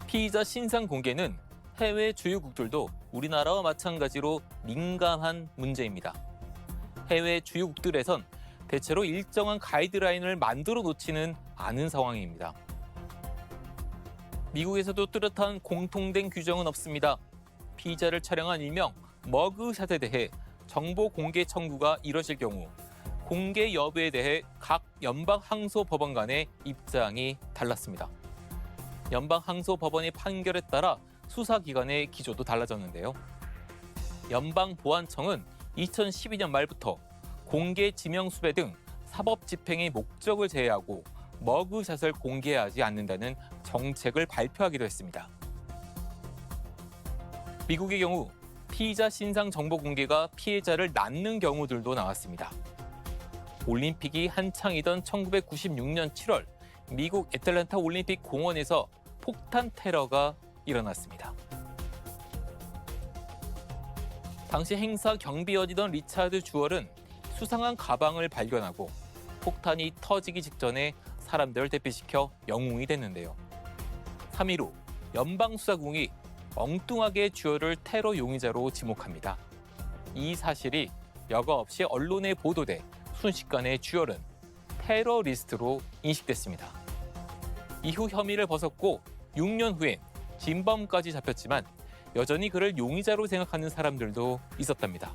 피의자 신상 공개는 해외 주요국들도 우리나라와 마찬가지로 민감한 문제입니다. 해외 주요국들에선 대체로 일정한 가이드라인을 만들어 놓지는 않은 상황입니다. 미국에서도 뚜렷한 공통된 규정은 없습니다. 피의자를 촬영한 일명 머그샷에 대해 정보 공개 청구가 이뤄질 경우 공개 여부에 대해 각 연방 항소 법원 간의 입장이 달랐습니다. 연방 항소 법원의 판결에 따라 수사기관의 기조도 달라졌는데요. 연방보안청은 2012년 말부터 공개 지명 수배 등 사법 집행의 목적을 제외하고 머그샷을 공개하지 않는다는 정책을 발표하기도 했습니다. 미국의 경우 피의자 신상 정보 공개가 피해자를 낳는 경우들도 나왔습니다. 올림픽이 한창이던 1996년 7월 미국 애틀랜타 올림픽 공원에서 폭탄 테러가 일어났습니다. 당시 행사 경비원이던 리차드 주얼은 수상한 가방을 발견하고 폭탄이 터지기 직전에 사람들을 대피시켜 영웅이 됐는데요. 3일 후 연방수사국이 엉뚱하게 주얼을 테러 용의자로 지목합니다. 이 사실이 여과 없이 언론에 보도돼 순식간에 주얼은 테러리스트로 인식됐습니다. 이후 혐의를 벗었고 6년 후엔 진범까지 잡혔지만 여전히 그를 용의자로 생각하는 사람들도 있었답니다.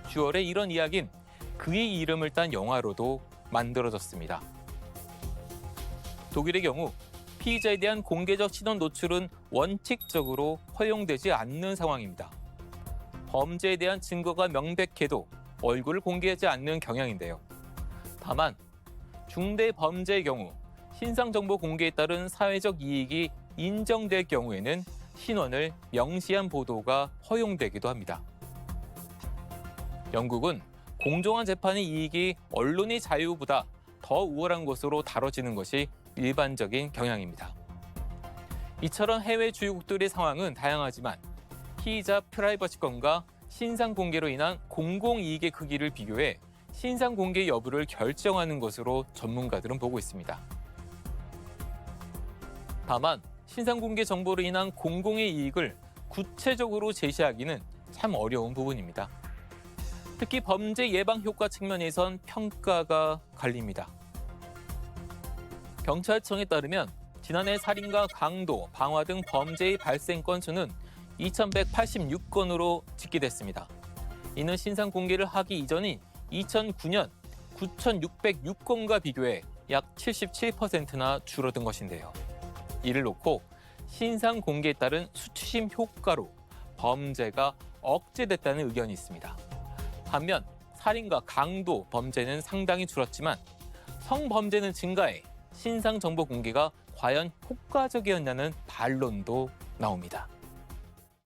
주얼의 이런 이야기는 그의 이름을 딴 영화로도 만들어졌습니다. 독일의 경우 피의자에 대한 공개적 신원 노출은 원칙적으로 허용되지 않는 상황입니다. 범죄에 대한 증거가 명백해도 얼굴을 공개하지 않는 경향인데요. 다만 중대 범죄의 경우 신상정보 공개에 따른 사회적 이익이 인정될 경우에는 신원을 명시한 보도가 허용되기도 합니다. 영국은 공정한 재판의 이익이 언론의 자유보다 더 우월한 것으로 다뤄지는 것이 일반적인 경향입니다. 이처럼 해외 주요국들의 상황은 다양하지만 피의자 프라이버시권과 신상 공개로 인한 공공이익의 크기를 비교해 신상 공개 여부를 결정하는 것으로 전문가들은 보고 있습니다. 다만 신상 공개 정보로 인한 공공의 이익을 구체적으로 제시하기는 참 어려운 부분입니다. 특히 범죄 예방 효과 측면에선 평가가 갈립니다. 경찰청에 따르면 지난해 살인과 강도, 방화 등 범죄의 발생 건수는 2,186건으로 집계됐습니다. 이는 신상 공개를 하기 이전인 2009년 9,606건과 비교해 약 77%나 줄어든 것인데요. 이를 놓고 신상 공개에 따른 수치심 효과로 범죄가 억제됐다는 의견이 있습니다. 반면 살인과 강도 범죄는 상당히 줄었지만 성범죄는 증가해 신상 정보 공개가 과연 효과적이었냐는 반론도 나옵니다.